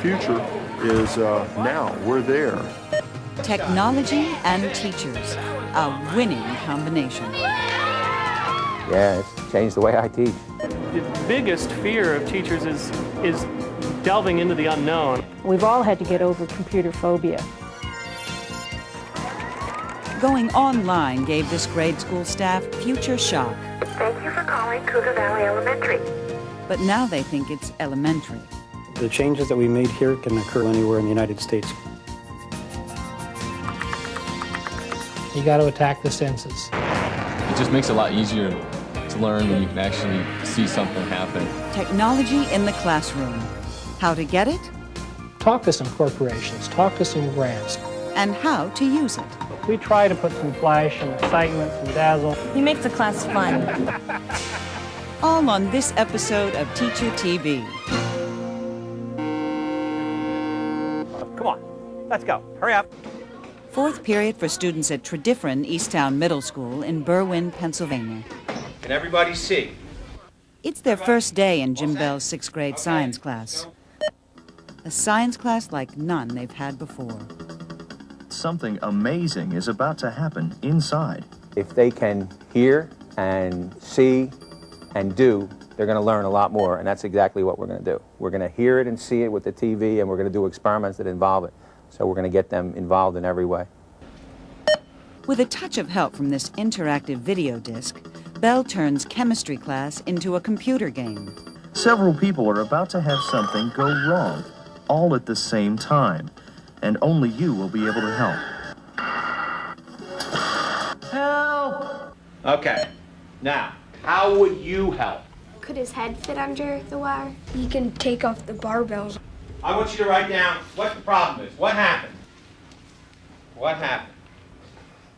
future is now. We're there. Technology and teachers, a winning combination. Yeah, it's changed the way I teach. The biggest fear of teachers is delving into the unknown. We've all had to get over computer phobia. Going online gave this grade school staff future shock. Thank you for calling Cougar Valley Elementary. But now they think it's elementary. The changes that we made here can occur anywhere in the United States. You got to attack the senses. It just makes it a lot easier to learn when you can actually see something happen. Technology in the classroom. How to get it Talk to some corporations, talk to some grants. and how to use it. We try to put some flash and excitement and dazzle. He makes the class fun. All on this episode of Teacher TV. Come on, let's go. Hurry up. Fourth period for students at Tredyffrin Easttown Middle School in Berwyn, Pennsylvania. Can everybody see? It's their first day in Jim Bell's sixth grade science class. A science class like none they've had before. Something amazing is about to happen inside. If they can hear and see and do, they're going to learn a lot more, and that's exactly what we're going to do. We're going to hear it and see it with the TV, and we're going to do experiments that involve it. So we're going to get them involved in every way. With a touch of help from this interactive video disc, Bell turns chemistry class into a computer game. Several people are about to have something go wrong, all at the same time, and only you will be able to help. Help! Okay, now, how would you help? Could his head fit under the wire? He can take off the barbells. I want you to write down what the problem is. What happened? What happened?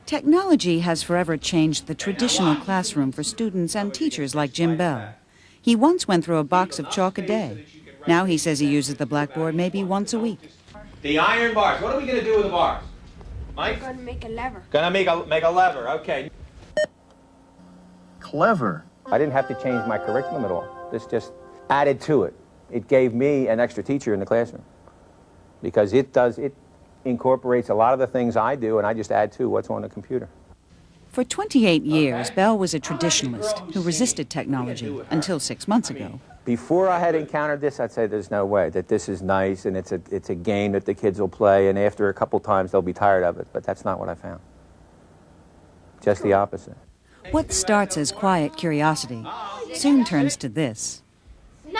Technology has forever changed the traditional classroom for students and teachers like Jim Bell. He once went through a box of chalk a day. Now he says he uses the blackboard maybe once a week. The iron bars. What are we going to do with the bars? Mike? We're gonna make a lever. Gonna make a lever. Okay. Clever. I didn't have to change my curriculum at all. This just added to it. It gave me an extra teacher in the classroom because it incorporates a lot of the things I do, and I just add to what's on the computer. For 28 years, Bell was a traditionalist who resisted technology until 6 months ago. Before I had encountered this, I'd say there's no way, that this is nice and it's a game that the kids will play, and after a couple times they'll be tired of it, but that's not what I found. Just the opposite. What starts as quiet curiosity soon turns to this. No!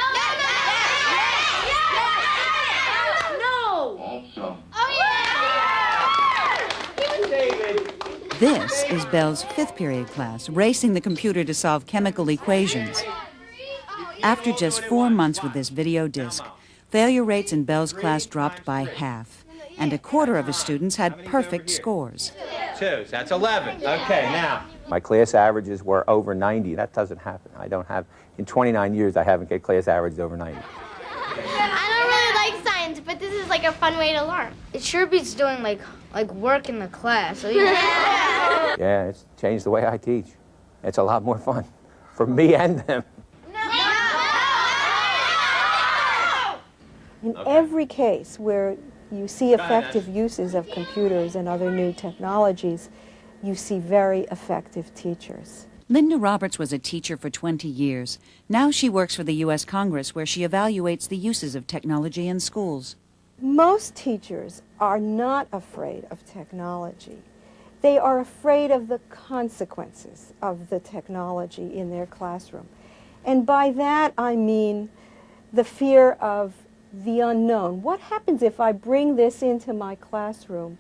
This is Bell's fifth period class, racing the computer to solve chemical equations. After just 4 months with this video disc, failure rates in Bell's class dropped by half, and a quarter of his students had perfect scores. 2, so that's 11. Okay, now. My class averages were over 90. That doesn't happen. In 29 years, I haven't get class averages over 90. I don't really like science, but this is like a fun way to learn. It sure beats doing like work in the class. So Yeah, it's changed the way I teach. It's a lot more fun for me and them. In every case where you see effective uses of computers and other new technologies, you see very effective teachers. Linda Roberts was a teacher for 20 years. Now she works for the U.S. Congress, where she evaluates the uses of technology in schools. Most teachers are not afraid of technology. They are afraid of the consequences of the technology in their classroom. And by that I mean the fear of the unknown. What happens if I bring this into my classroom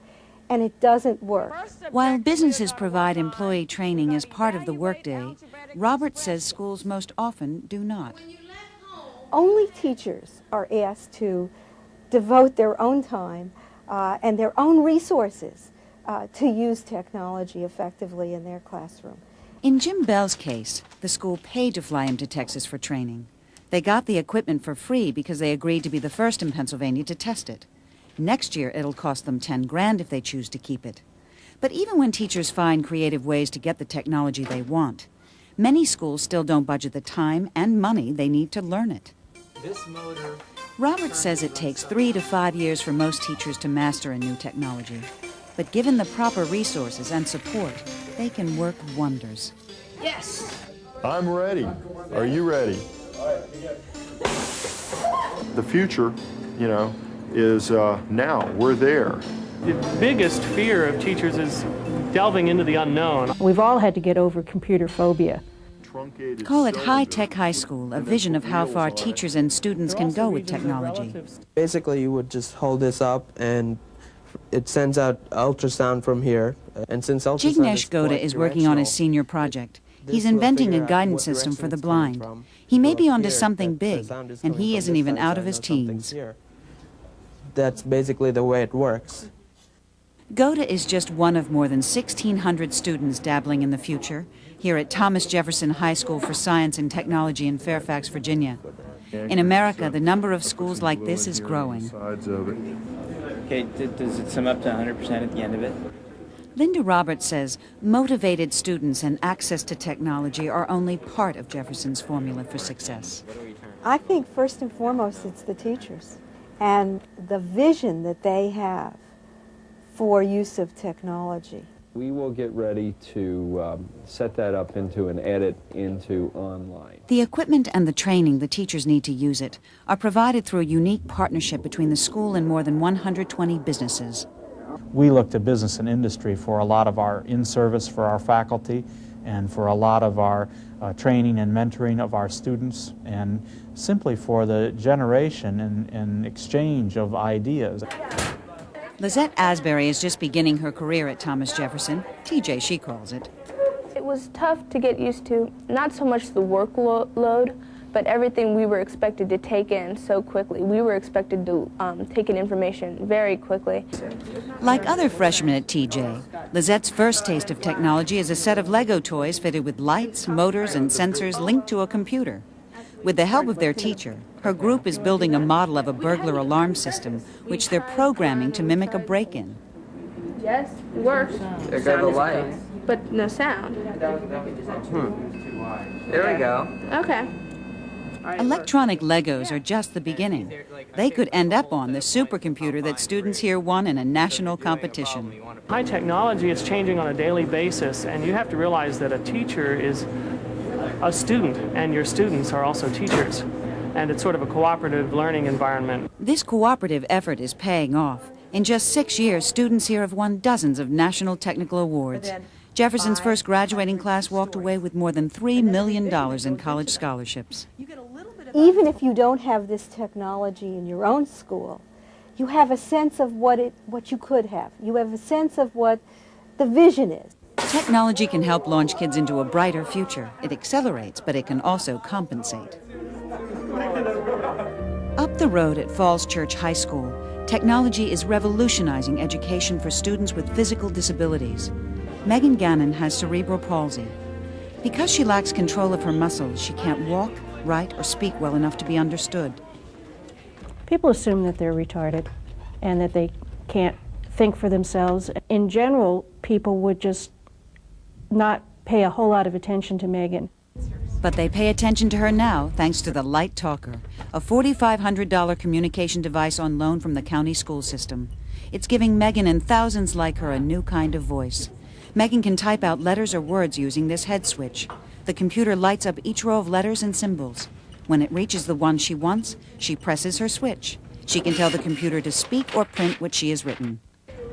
and it doesn't work? While businesses provide employee training as part of the workday, Roberts says schools most often do not. Only teachers are asked to devote their own time and their own resources to use technology effectively in their classroom. In Jim Bell's case, the school paid to fly him to Texas for training. They got the equipment for free because they agreed to be the first in Pennsylvania to test it. Next year, it'll cost them $10,000 if they choose to keep it. But even when teachers find creative ways to get the technology they want, many schools still don't budget the time and money they need to learn it. This motor Robert says it takes 3 to 5 years for most teachers to master a new technology. But given the proper resources and support, they can work wonders. Yes. I'm ready. Are you ready? The future, is now. We're there. The biggest fear of teachers is delving into the unknown. We've all had to get over computer phobia. Call it high-tech high school, a vision of how far teachers and students can go with technology. Basically, you would just hold this up and it sends out ultrasound from here. And since ultrasound Jignesh Goda is working on his senior project. He's inventing a guidance system for the blind. He may be onto something big, and he isn't even out of his teens. That's basically the way it works. Goda is just one of more than 1,600 students dabbling in the future here at Thomas Jefferson High School for Science and Technology in Fairfax, Virginia. In America, the number of schools like this is growing. Okay, does it sum up to 100% at the end of it? Linda Roberts says motivated students and access to technology are only part of Jefferson's formula for success. I think first and foremost it's the teachers and the vision that they have for use of technology. We will get ready to set that up into and add it into online. The equipment and the training the teachers need to use it are provided through a unique partnership between the school and more than 120 businesses. We look to business and industry for a lot of our in-service for our faculty and for a lot of our training and mentoring of our students, and simply for the generation and exchange of ideas. Lizette Asbury is just beginning her career at Thomas Jefferson. TJ, she calls it. It was tough to get used to, not so much the workload, but everything we were expected to take in so quickly. We were expected to take in information very quickly. Like other freshmen at TJ, Lizette's first taste of technology is a set of Lego toys fitted with lights, motors, and sensors linked to a computer. With the help of their teacher, her group is building a model of a burglar alarm system, which they're programming to mimic a break-in. Yes, it works. There go the lights. But no sound. There we go. Okay. Electronic Legos are just the beginning. They could end up on the supercomputer that students here won in a national competition. High technology is changing on a daily basis, and you have to realize that a teacher is a student, and your students are also teachers. And it's sort of a cooperative learning environment. This cooperative effort is paying off. In just 6 years, students here have won dozens of national technical awards. Jefferson's first graduating class walked away with more than $3 million in college scholarships. Even if you don't have this technology in your own school, you have a sense of what you could have. You have a sense of what the vision is. Technology can help launch kids into a brighter future. It accelerates, but it can also compensate. Up the road at Falls Church High School, technology is revolutionizing education for students with physical disabilities. Megan Gannon has cerebral palsy. Because she lacks control of her muscles, she can't walk, write, or speak well enough to be understood. People assume that they're retarded and that they can't think for themselves. In general, people would just not pay a whole lot of attention to Megan. But they pay attention to her now thanks to the Light Talker, a $4,500 communication device on loan from the county school system. It's giving Megan and thousands like her a new kind of voice. Megan can type out letters or words using this head switch. The computer lights up each row of letters and symbols. When it reaches the one she wants, she presses her switch. She can tell the computer to speak or print what she has written.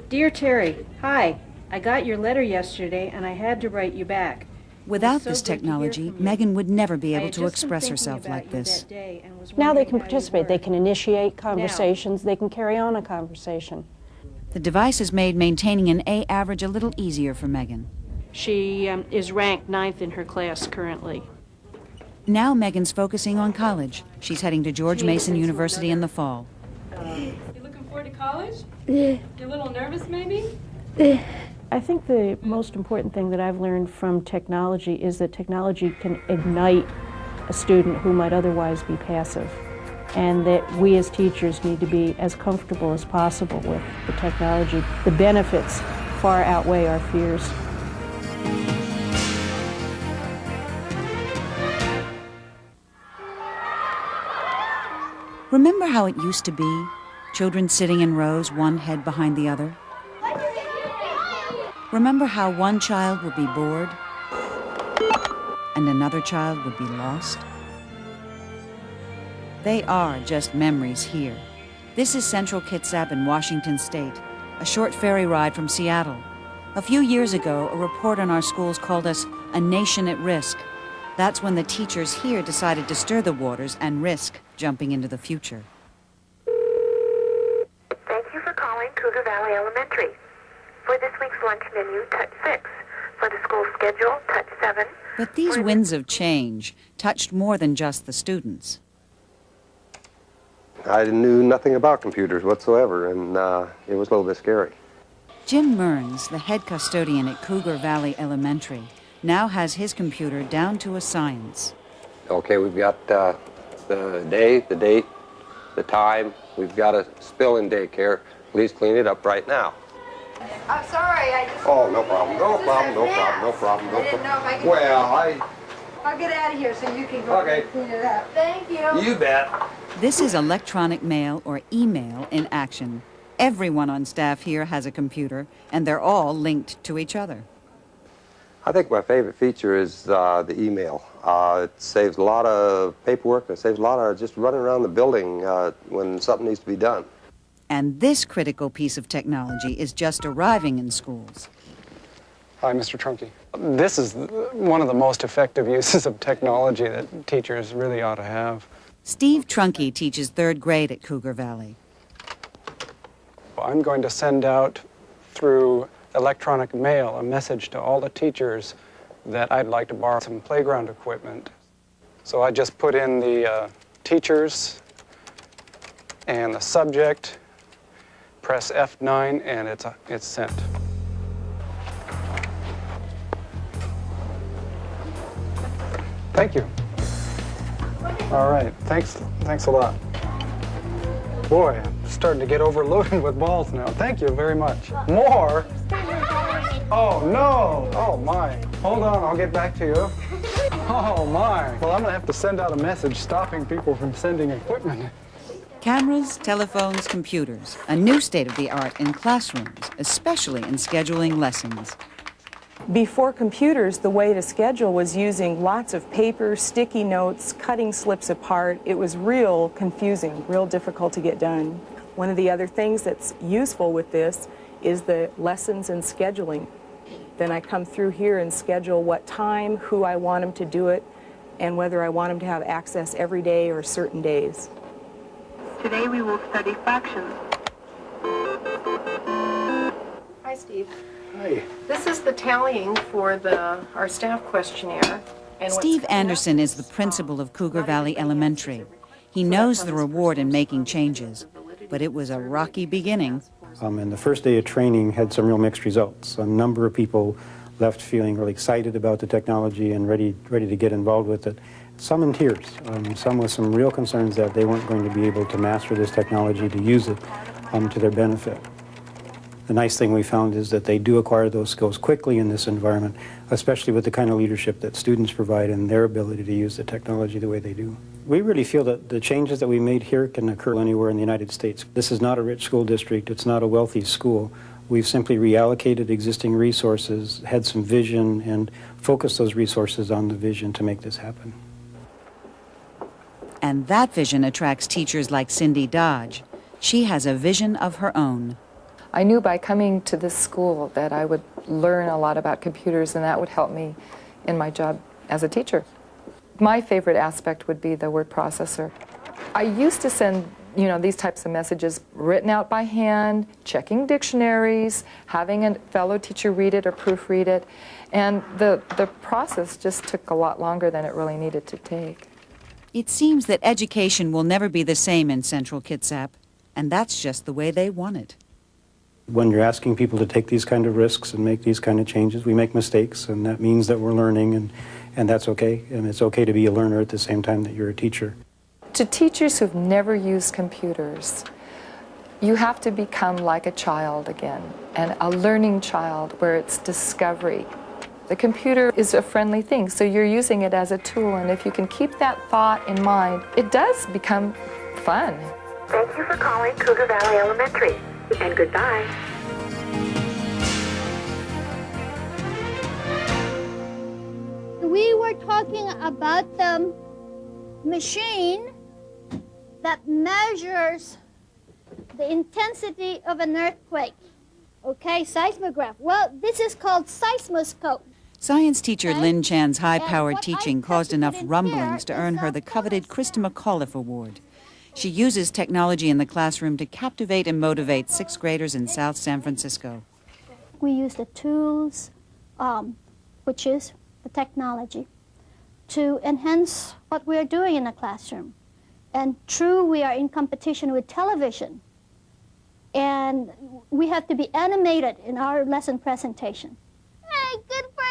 Dear Terry, hi. I got your letter yesterday and I had to write you back. Without this technology, Megan would never be able to express herself like this. Now they can participate. They can initiate conversations. They can carry on a conversation. The device has made maintaining an A average a little easier for Megan. She is ranked 9th in her class currently. Now Megan's focusing on college. She's heading to George Mason University in the fall. You looking forward to college? Yeah. You're a little nervous, maybe? I think the most important thing that I've learned from technology is that technology can ignite a student who might otherwise be passive, and that we as teachers need to be as comfortable as possible with the technology. The benefits far outweigh our fears. Remember how it used to be? Children sitting in rows, one head behind the other? Remember how one child would be bored and another child would be lost? They are just memories here. This is Central Kitsap in Washington State, a short ferry ride from Seattle. A few years ago, a report on our schools called us a nation at risk. That's when the teachers here decided to stir the waters and risk jumping into the future. Thank you for calling Cougar Valley Elementary. For this week's lunch menu, touch 6. For the school schedule, touch 7. But these winds of change touched more than just the students. I knew nothing about computers whatsoever, and it was a little bit scary. Jim Mearns, the head custodian at Cougar Valley Elementary, now has his computer down to a science. Okay, we've got the day, the date, the time. We've got a spill in daycare. Please clean it up right now. I'm sorry, I just... Oh, no problem, no problem, no problem, no problem, no I didn't know if I problem. could... Well, I'll get out of here so you can go and clean it up. Thank you. You bet. This is electronic mail or email in action. Everyone on staff here has a computer, and they're all linked to each other. I think my favorite feature is the email. It saves a lot of paperwork. It saves a lot of just running around the building when something needs to be done. And this critical piece of technology is just arriving in schools. Hi, Mr. Trunke. This is one of the most effective uses of technology that teachers really ought to have. Steve Trunke teaches 3rd grade at Cougar Valley. I'm going to send out through electronic mail a message to all the teachers that I'd like to borrow some playground equipment. So I just put in the teachers and the subject, press F9, and it's sent. Thank you. All right, thanks a lot. Boy, I'm starting to get overloaded with balls now. Thank you very much. More? Oh, no. Oh, my. Hold on, I'll get back to you. Oh, my. Well, I'm going to have to send out a message stopping people from sending equipment. Cameras, telephones, computers, a new state-of-the-art in classrooms, especially in scheduling lessons. Before computers, the way to schedule was using lots of paper, sticky notes, cutting slips apart. It was real confusing, real difficult to get done. One of the other things that's useful with this is the lessons and scheduling. Then I come through here and schedule what time, who I want them to do it, and whether I want them to have access every day or certain days. Today we will study fractions. Hi, Steve. Hi. This is the tallying for our staff questionnaire. And Steve Anderson is the principal of Cougar Valley Elementary. He knows the reward in making changes, but it was a rocky beginning. And the first day of training had some real mixed results. A number of people left feeling really excited about the technology and ready to get involved with it. Some in tears, some with some real concerns that they weren't going to be able to master this technology, to use it to their benefit. The nice thing we found is that they do acquire those skills quickly in this environment, especially with the kind of leadership that students provide and their ability to use the technology the way they do. We really feel that the changes that we made here can occur anywhere in the United States. This is not a rich school district. It's not a wealthy school. We've simply reallocated existing resources, had some vision, and focused those resources on the vision to make this happen. And that vision attracts teachers like Cindy Dodge. She has a vision of her own. I knew by coming to this school that I would learn a lot about computers, and that would help me in my job as a teacher. My favorite aspect would be the word processor. I used to send, these types of messages written out by hand, checking dictionaries, having a fellow teacher read it or proofread it, and the process just took a lot longer than it really needed to take. It seems that education will never be the same in Central Kitsap, and that's just the way they want it. When you're asking people to take these kind of risks and make these kind of changes, we make mistakes, and that means that we're learning, and that's okay. And it's okay to be a learner at the same time that you're a teacher. To teachers who've never used computers, you have to become like a child again, and a learning child where it's discovery. The computer is a friendly thing, so you're using it as a tool, and if you can keep that thought in mind, it does become fun. Thank you for calling Cougar Valley Elementary, and goodbye. We were talking about the machine that measures the intensity of an earthquake. Okay, seismograph. Well, this is called seismoscope. Science teacher Lynn Chan's high-powered teaching caused enough rumblings to earn her the coveted Krista McAuliffe Award. She uses technology in the classroom to captivate and motivate sixth graders in South San Francisco. We use the tools, which is the technology, to enhance what we are doing in the classroom. And true, we are in competition with television. And we have to be animated in our lesson presentation. Hey, good for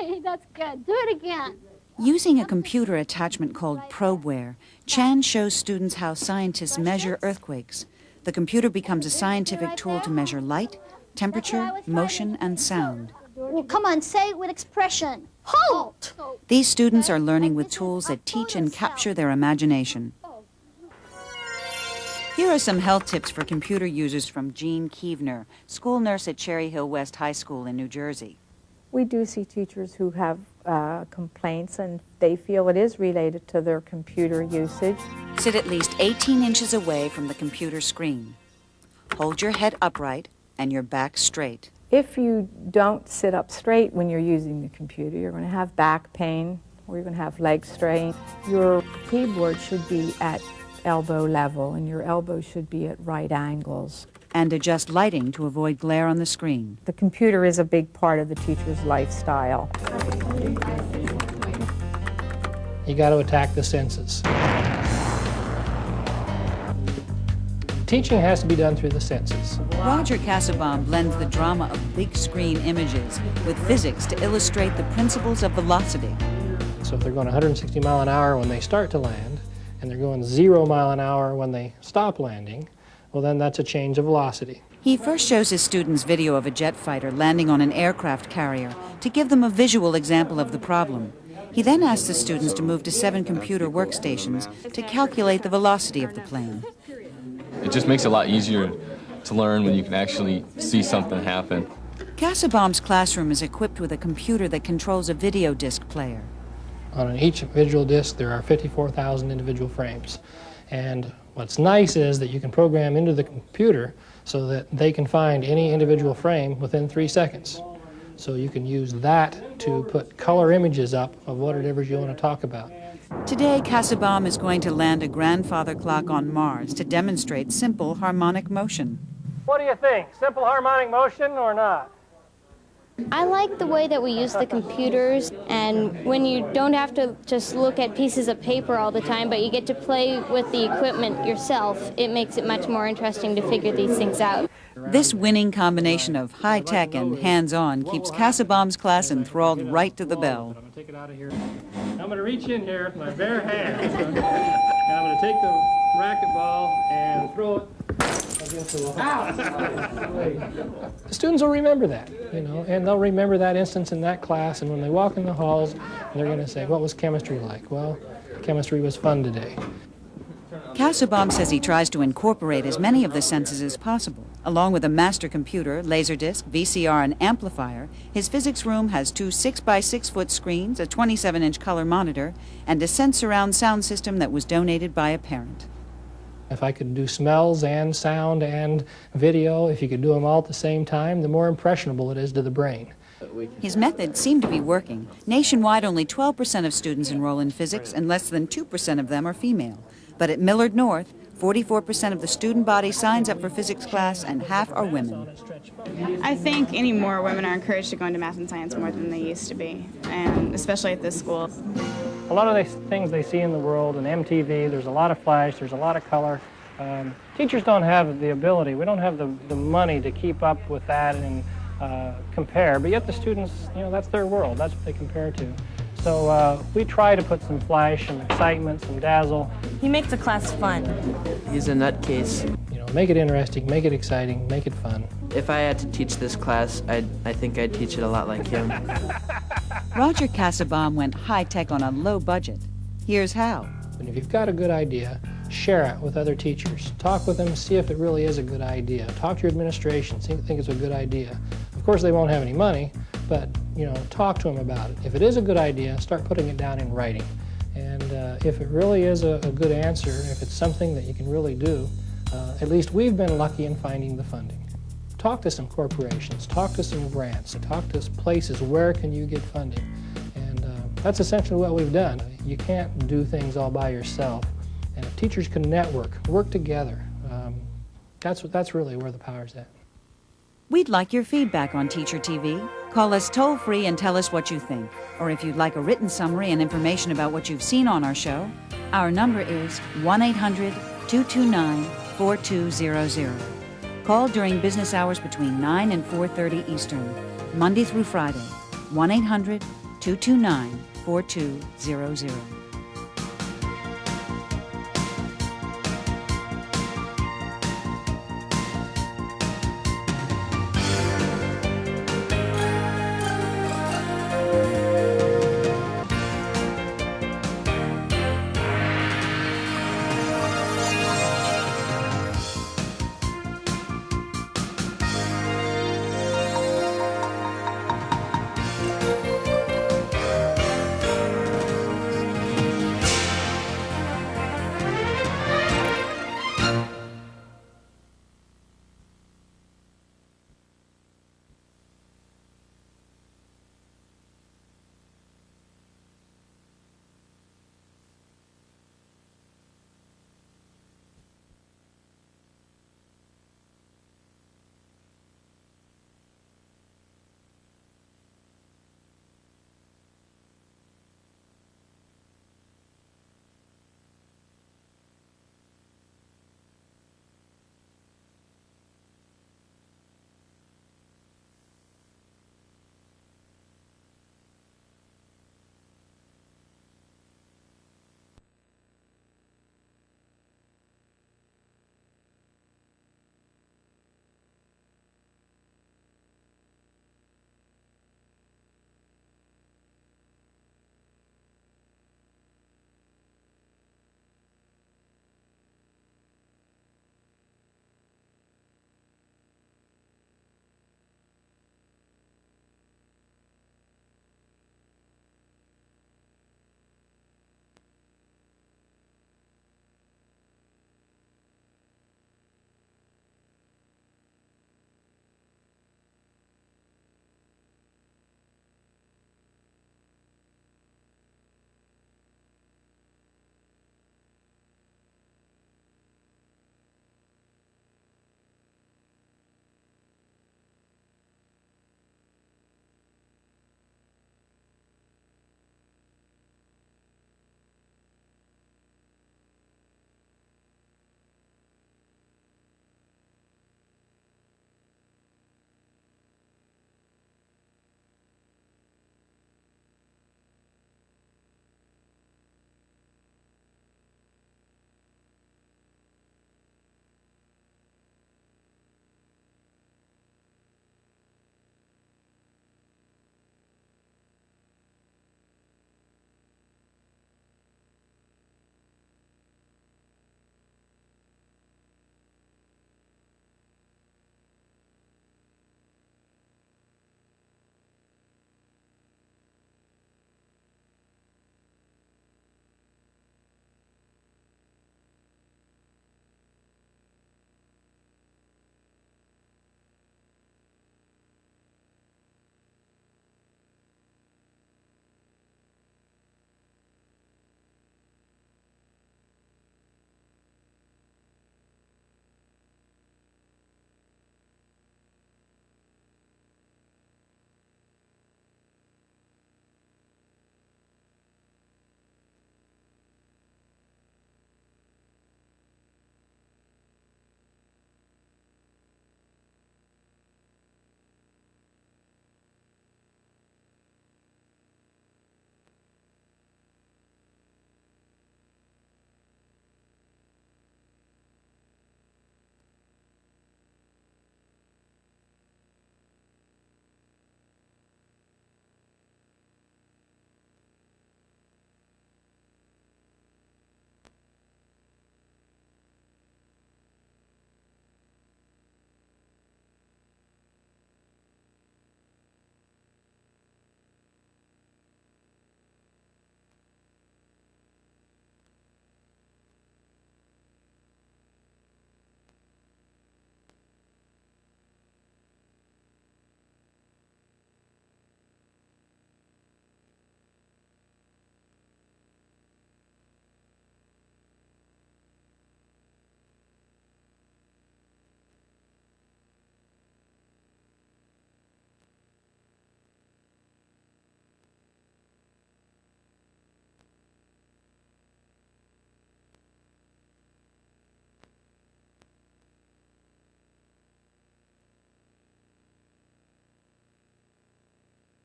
you! That's good. Do it again. Using a computer attachment called probeware, Chan shows students how scientists measure earthquakes. The computer becomes a scientific tool to measure light, temperature, motion, and sound. Well, come on, say it with expression. Halt! These students are learning with tools that teach and capture their imagination. Here are some health tips for computer users from Jean Keevner, school nurse at Cherry Hill West High School in New Jersey. We do see teachers who have complaints, and they feel it is related to their computer usage. Sit at least 18 inches away from the computer screen. Hold your head upright and your back straight. If you don't sit up straight when you're using the computer, you're going to have back pain or you're going to have leg strain. Your keyboard should be at elbow level and your elbow should be at right angles. And adjust lighting to avoid glare on the screen. The computer is a big part of the teacher's lifestyle. You got to attack the senses. Teaching has to be done through the senses. Roger Casaubon blends the drama of big screen images with physics to illustrate the principles of velocity. So if they're going 160 mile an hour when they start to land, and they're going 0 mile an hour when they stop landing, well then that's a change of velocity. He first shows his students video of a jet fighter landing on an aircraft carrier to give them a visual example of the problem. He then asks the students to move to 7 computer workstations to calculate the velocity of the plane. It just makes it a lot easier to learn when you can actually see something happen. Casaubon's classroom is equipped with a computer that controls a video disc player. On each visual disc there are 54,000 individual frames. And what's nice is that you can program into the computer so that they can find any individual frame within 3 seconds. So you can use that to put color images up of whatever you want to talk about. Today, Casaubon is going to land a grandfather clock on Mars to demonstrate simple harmonic motion. What do you think? Simple harmonic motion or not? I like the way that we use the computers, and when you don't have to just look at pieces of paper all the time, but you get to play with the equipment yourself, it makes it much more interesting to figure these things out. This winning combination of high-tech and hands-on keeps Casaubon's class enthralled right to the bell. I'm going to take it out of here. I'm going to reach in here with my bare hands. I'm going to take the racquetball and throw it against the wall. The students will remember that, you know, and they'll remember that instance in that class, and when they walk in the halls, they're going to say, what was chemistry like? Well, chemistry was fun today. Casaubon says he tries to incorporate as many of the senses as possible. Along with a master computer, laserdisc, VCR, and amplifier, his physics room has 2 6-by-6-foot screens, a 27-inch color monitor, and a sense-surround sound system that was donated by a parent. If I could do smells and sound and video, if you could do them all at the same time, the more impressionable it is to the brain. His methods seem to be working. Nationwide, only 12% of students enroll in physics, and less than 2% of them are female. But at Millard North, 44% of the student body signs up for physics class, and half are women. I think any more women are encouraged to go into math and science more than they used to be, and especially at this school. A lot of the things they see in the world, in MTV, there's a lot of flash, there's a lot of color. Teachers don't have the ability, we don't have the money to keep up with that and compare, but yet the students, you know, that's their world, that's what they compare to. So we try to put some flash, some excitement, some dazzle. He makes the class fun. He's a nutcase. You know, make it interesting, make it exciting, make it fun. If I had to teach this class, I think I'd teach it a lot like him. Roger Casaubon went high-tech on a low budget. Here's how. And if you've got a good idea, share it with other teachers. Talk with them, see if it really is a good idea. Talk to your administration, see if they think it's a good idea. Of course, they won't have any money, but talk to them about it. If it is a good idea, start putting it down in writing. And if it really is a good answer, if it's something that you can really do, at least we've been lucky in finding the funding. Talk to some corporations, talk to some grants, talk to places, where can you get funding? And that's essentially what we've done. You can't do things all by yourself. And if teachers can network, work together, that's really where the power's at. We'd like your feedback on Teacher TV. Call us toll-free and tell us what you think. Or if you'd like a written summary and information about what you've seen on our show, our number is 1-800-229-4200. Call during business hours between 9 and 4:30 Eastern, Monday through Friday. 1-800-229-4200.